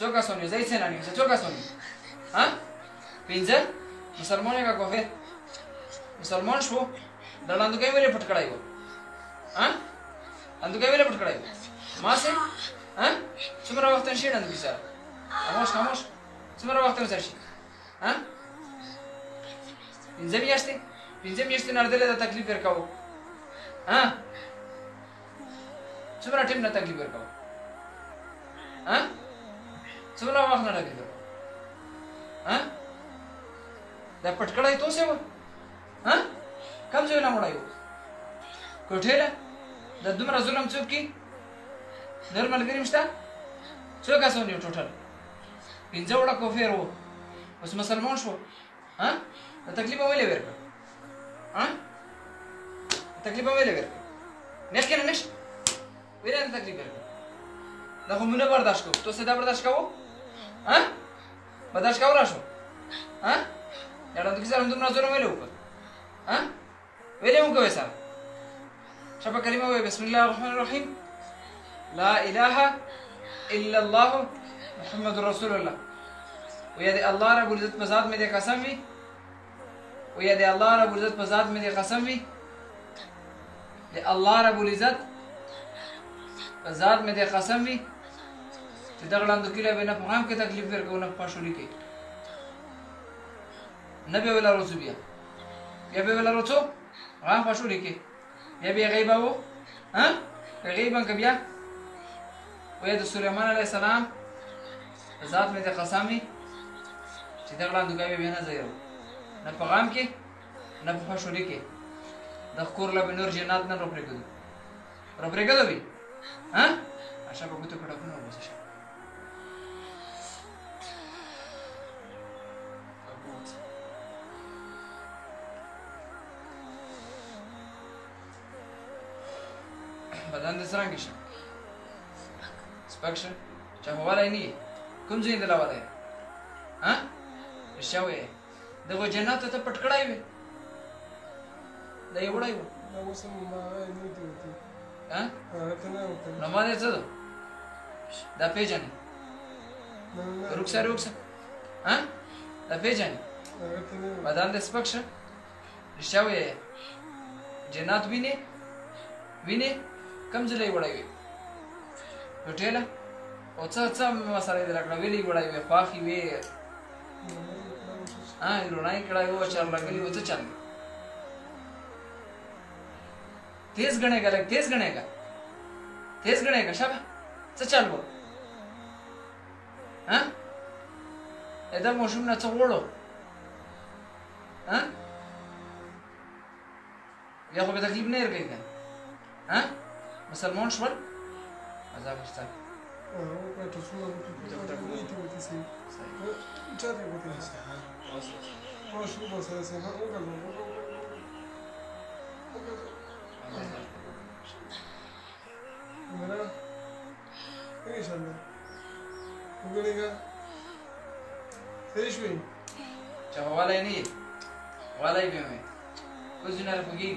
څو کسونه زې سنانی څو کسونه ها پنځه مسلمانې کا کوفه مسلمان شو دلاندو کې ویلې پټ کړای وو ها اندو کې ویلې پټ کړای ما سه ها څومره وخت نشي نن بيسار خاموش څومره وخت نشي ها پنځه میاشتې نردلې د تکلیف ورکاو ها څومره ټیم نه تکلیف ورکاو ها څومره وخت نه تکلیف ورکاو ها دا پټکړای تو څه و ها کوم ځای نه مړایو کوټه له د دومره ظلم څوک کی نورمال ګریم شته څو کسان یو ټوټل پنځه وړه کوفیر وو اوس مسلمان شو ها د تکلیف ویلې ورکړ ها تکلیف ویلې ورکړ نه کنه نش ویره تکلیف ورکړ دا خو مونږ برداشت کوو تو څه دا برداشت کوو ها برداشت کوو راشو ها یاره د کیسه هم دومره ظلم ویلې وکړ ها ویلې مو کوي سره شبه کلمه وي بسم الله الرحمن الرحيم لا اله الا الله محمد رسول الله ويا دي الله رب العزت په ذات مې دې قسم وي ويا دي الله رب العزت په ذات مې دې قسم وي دي الله رب العزت په ذات مې دې قسم وي چې دغه لاندې کله به نه په هم کې تکلیف ورکو نه پښولې کې نه به ولا رسول بیا به ولا رسول هم پښولې کې بیا غیبه وو ها غیبه کبیا ويا د سليمان عليه السلام ذات مې د قسمي چې دغه لاندې کوي به نه زیرو نه پیغام کې نه په خوشوري کې د خور لا بنور جنات نه روپرګدو وي ها عشان په ګوتو کړه نو بس شه بدن د سرنګ شه سپکشه چا هواله نه کوم ځای دی لاواله ها شاوې دغه جنت ته پټکړای وي دا یو وړای وو دا اوس ما نه دی وتی ها ته نه وته نو ما دې څه دا پیژنې روکسا ها دا پیژنې بدن د سپکشه شاوې جنت ویني کم ځای وړای وي هوټل او څه مسالې درکړه ویلې وړای وي خواخي وي ها رونای کړه یو چار لګلی و څه چل تیز غنېګا شابه څه چل وو ها اته موشم نه څه وړو ها یا خو به تکلیف نه ورګی ها مسلمان شول عذاب شته په تاسو نو ته وتی سي چاته وتی سي ماشو بس سي ها मेरा ايش الله وګړيګا سيشوي چا والای نه والای به مې کوزینه رپګي